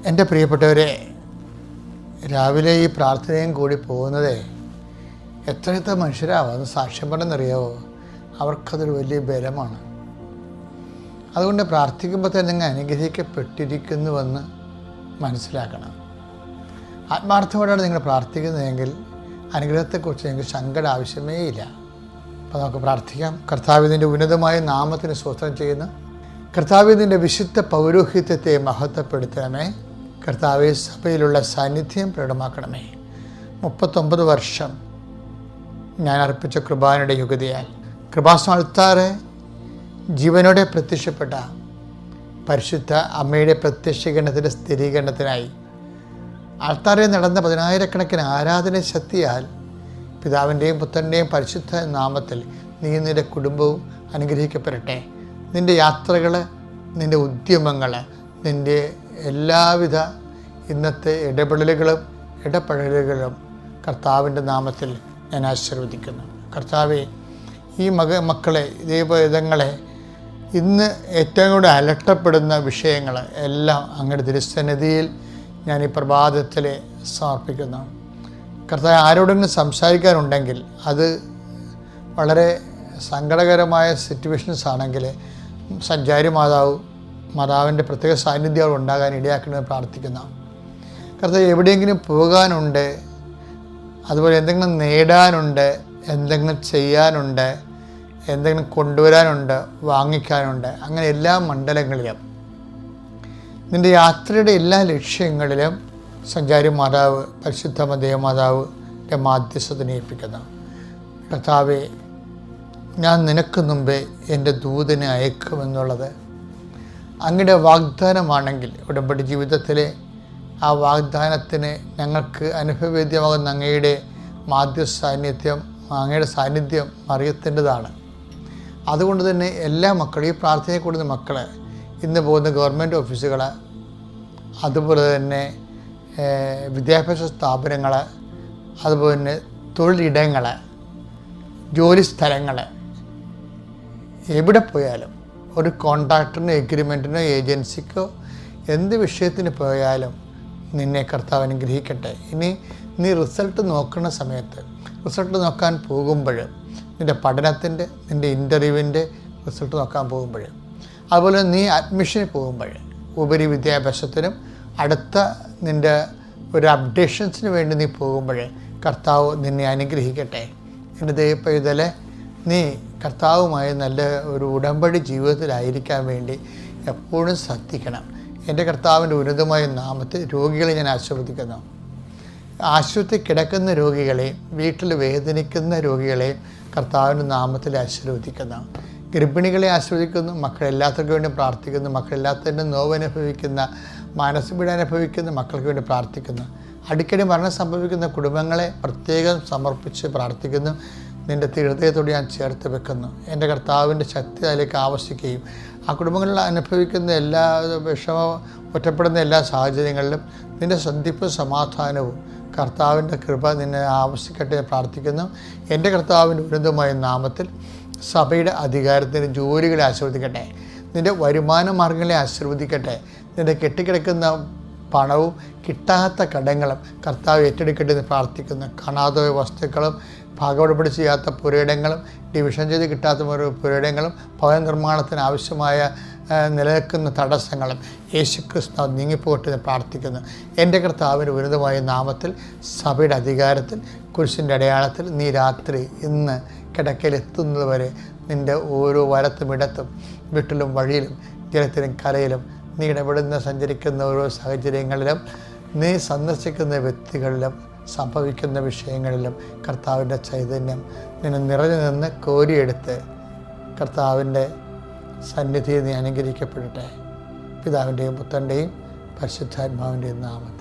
എൻ്റെ പ്രിയപ്പെട്ടവരെ, രാവിലെ ഈ പ്രാർത്ഥനയും കൂടി പോകുന്നത് എത്രയെത്ര മനുഷ്യരാവാന്ന് സാക്ഷ്യം പറഞ്ഞെന്നറിയാവോ? അവർക്കതൊരു വലിയ ബലമാണ്. അതുകൊണ്ട് പ്രാർത്ഥിക്കുമ്പോൾ തന്നെ നിങ്ങൾ അനുഗ്രഹിക്കപ്പെട്ടിരിക്കുന്നുവെന്ന് മനസ്സിലാക്കണം. ആത്മാർത്ഥമായിട്ടാണ് നിങ്ങൾ പ്രാർത്ഥിക്കുന്നതെങ്കിൽ അനുഗ്രഹത്തെക്കുറിച്ച് നിങ്ങൾക്ക് ശങ്കട ആവശ്യമേ ഇല്ല. അപ്പോൾ നമുക്ക് പ്രാർത്ഥിക്കാം. കർത്താവിൻ്റെ ഉന്നതമായ നാമത്തിന് സ്തോത്രം ചെയ്യുന്നു. കർത്താവിൻ്റെ വിശുദ്ധ പൗരോഹിത്യത്തെ മഹത്വപ്പെടുത്തണമേ. കർത്താവെ, സഭയിലുള്ള സാന്നിധ്യം പ്രകടമാക്കണമേ. 39 വർഷം ഞാൻ അർപ്പിച്ച കൃപാനയുടെ യുഗതിയാൽ കൃപാസ്ഥാനത്താറെ ജീവനോടെ പ്രത്യക്ഷപ്പെട്ട പരിശുദ്ധ അമ്മയുടെ പ്രത്യക്ഷീകരണത്തിൻ്റെ സ്ഥിരീകരണത്തിനായി ആൾത്താരെ നടന്ന 10,000-കണക്കിന് ആരാധന ശക്തിയാൽ പിതാവിൻ്റെയും പുത്രൻ്റെയും പരിശുദ്ധ നാമത്തിൽ നീ നിൻ്റെ കുടുംബവും അനുഗ്രഹിക്കപ്പെടട്ടെ. നിൻ്റെ യാത്രകൾ, നിൻ്റെ ഉദ്യമങ്ങൾ, നിൻ്റെ എല്ലാവിധ ഇന്നത്തെ ഇടപെടലുകളും കർത്താവിൻ്റെ നാമത്തിൽ ഞാൻ ആശീർവദിക്കുന്നു. കർത്താവെ, ഈ മക്കളെ, ദൈവവിധങ്ങളെ ഇന്ന് ഏറ്റവും കൂടുതൽ അലട്ടപ്പെടുന്ന വിഷയങ്ങൾ എല്ലാം അങ്ങയുടെ തിരുസന്നിധിയിൽ ഞാൻ ഈ പ്രഭാതത്തിൽ സമർപ്പിക്കുന്നു. കർത്താവ്, ആരോടെങ്കിലും സംസാരിക്കാനുണ്ടെങ്കിൽ അത് വളരെ സങ്കടകരമായ സിറ്റുവേഷൻസ് ആണെങ്കിൽ സഞ്ചാരി മാതാവിൻ്റെ പ്രത്യേക സാന്നിധ്യം ഉണ്ടാകാൻ ഇടയാക്കണമെന്ന് പ്രാർത്ഥിക്കുന്നു. കർത്താവ്, എവിടെയെങ്കിലും പോകാനുണ്ട്, അതുപോലെ എന്തെങ്കിലും നേടാനുണ്ട്, എന്തെങ്കിലും ചെയ്യാനുണ്ട്, എന്തെങ്കിലും കൊണ്ടുവരാനുണ്ട്, വാങ്ങിക്കാനുണ്ട്, അങ്ങനെ എല്ലാ മണ്ഡലങ്ങളിലും നിൻ്റെ യാത്രയുടെ എല്ലാ ലക്ഷ്യങ്ങളിലും സഞ്ചാരി മാതാവ്, പരിശുദ്ധ ദേവമാതാവിൻ്റെ മാധ്യസ്ഥതനെ ഏൽപ്പിക്കുന്നു. കർത്താവെ, ഞാൻ നിനക്ക് മുമ്പേ എൻ്റെ ദൂതനെ അയക്കുമെന്നുള്ളത് അങ്ങയുടെ വാഗ്ദാനമാണെങ്കിൽ ഉടമ്പടി ജീവിതത്തിലെ ആ വാഗ്ദാനത്തിന് ഞങ്ങൾക്ക് അനുഭവവേദ്യമാകുന്ന അങ്ങയുടെ സാന്നിധ്യം, അങ്ങയുടെ സാന്നിധ്യം അറിയത്തേണ്ടതാണ്. അതുകൊണ്ട് തന്നെ എല്ലാ മക്കളും, ഈ പ്രാർത്ഥനയെ കൂടുന്ന മക്കൾ, ഇന്ന് പോകുന്ന ഗവൺമെൻറ് ഓഫീസുകൾ, അതുപോലെ തന്നെ വിദ്യാഭ്യാസ സ്ഥാപനങ്ങൾ, അതുപോലെ തന്നെ തൊഴിലിടങ്ങൾ, ജോലി സ്ഥലങ്ങൾ, എവിടെ പോയാലും ഒരു കോൺട്രാക്ടറിനോ എഗ്രിമെൻറ്റിനോ ഏജൻസിക്കോ എന്ത് വിഷയത്തിന് പോയാലും നിന്നെ കർത്താവ് അനുഗ്രഹിക്കട്ടെ. ഇനി നീ റിസൾട്ട് നോക്കുന്ന സമയത്ത്, റിസൾട്ട് നോക്കാൻ പോകുമ്പോൾ, നിൻ്റെ പഠനത്തിൻ്റെ, നിൻ്റെ ഇൻ്റർവ്യൂവിൻ്റെ റിസൾട്ട് നോക്കാൻ പോകുമ്പോൾ, അതുപോലെ നീ അഡ്മിഷന് പോകുമ്പോൾ, ഉപരി വിദ്യാഭ്യാസത്തിനും അടുത്ത നിൻ്റെ ഒരു അപ്ഡേഷൻസിന് വേണ്ടി നീ പോകുമ്പോൾ കർത്താവ് നിന്നെ അനുഗ്രഹിക്കട്ടെ. എൻ്റെ ദൈവപൈതലെ, നീ കർത്താവുമായി നല്ല ഒരു ഉടമ്പടി ജീവിതത്തിലായിരിക്കാൻ വേണ്ടി എപ്പോഴും ശ്രദ്ധിക്കണം. എൻ്റെ കർത്താവിൻ്റെ ഉന്നതമായ നാമത്തിൽ രോഗികളെ ഞാൻ ആശീർവദിക്കുന്നു. ആശുപത്രി കിടക്കുന്ന രോഗികളെയും വീട്ടിൽ വേദനിക്കുന്ന രോഗികളെയും കർത്താവിൻ്റെ നാമത്തിൽ ആശീർവദിക്കുന്നു. ഗർഭിണികളെ ആശീർവദിക്കുന്നു. മക്കളെല്ലാത്തവർക്ക് വേണ്ടി പ്രാർത്ഥിക്കുന്നു. മക്കളെല്ലാത്തതിൻ്റെ നോവ് അനുഭവിക്കുന്ന, മാനസിക അനുഭവിക്കുന്ന മക്കൾക്ക് വേണ്ടി പ്രാർത്ഥിക്കുന്നു. അടിക്കടി മരണം സംഭവിക്കുന്ന കുടുംബങ്ങളെ പ്രത്യേകം സമർപ്പിച്ച് പ്രാർത്ഥിക്കുന്നു. നിൻ്റെ ഹൃദയത്തോട് ഞാൻ ചേർത്ത് വെക്കുന്നു. എൻ്റെ കർത്താവിൻ്റെ ശക്തി അതിലേക്ക് ആവശ്യിക്കുകയും ആ കുടുംബങ്ങളിൽ അനുഭവിക്കുന്ന എല്ലാ ഒറ്റപ്പെടുന്ന എല്ലാ സാഹചര്യങ്ങളിലും നിൻ്റെ സന്ധിപ്പും സമാധാനവും കർത്താവിൻ്റെ കൃപ നിന്നെ ആവശ്യിക്കട്ടെ പ്രാർത്ഥിക്കുന്നു. എൻ്റെ കർത്താവിൻ്റെ ഉന്നതമായ നാമത്തിൽ സഭയുടെ അധികാരത്തിന് ജോലികളെ ആശീർവദിക്കട്ടെ. നിൻ്റെ വരുമാന മാർഗങ്ങളെ ആശീർവദിക്കട്ടെ. നിൻ്റെ കെട്ടിക്കിടക്കുന്ന പണവും കിട്ടാത്ത കടങ്ങളും കർത്താവ് ഏറ്റെടുക്കട്ടെ എന്ന് പ്രാർത്ഥിക്കുന്നു. കാണാത്ത വസ്തുക്കളും, ഭാഗവടപടി ചെയ്യാത്ത പുരയിടങ്ങളും, ഡിവിഷൻ ചെയ്ത് കിട്ടാത്ത പുരയിടങ്ങളും, ഭവന നിർമ്മാണത്തിന് ആവശ്യമായ നിലനിൽക്കുന്ന തടസ്സങ്ങളും യേശുക്രിസ്തു നീങ്ങിപ്പോട്ടെ എന്ന് പ്രാർത്ഥിക്കുന്നു. എൻ്റെ കർത്താവിൻ്റെ ഉന്നതമായ നാമത്തിൽ സഭയുടെ അധികാരത്തിൽ കുരിശിൻ്റെ അടയാളത്തിൽ നീ രാത്രി ഇന്ന് കിടക്കയിലെത്തുന്നത് വരെ നിൻ്റെ ഓരോ വലത്തുമിടത്തും, വീട്ടിലും വഴിയിലും ജലത്തിലും കരയിലും നീ ഇടപെടുന്ന സഞ്ചരിക്കുന്ന ഓരോ സാഹചര്യങ്ങളിലും, നീ സന്ദർശിക്കുന്ന വ്യക്തികളിലും, സംഭവിക്കുന്ന വിഷയങ്ങളിലും കർത്താവിൻ്റെ ചൈതന്യം നിന്നെ നിറഞ്ഞു നിന്ന് കോരിയെടുത്ത് കർത്താവിൻ്റെ സന്നിധിയിൽ നീ അനുഗ്രഹിക്കപ്പെടട്ടെ. പിതാവിൻ്റെയും പുത്രൻ്റെയും പരിശുദ്ധാത്മാവിൻ്റെയും നാമത്തിൽ.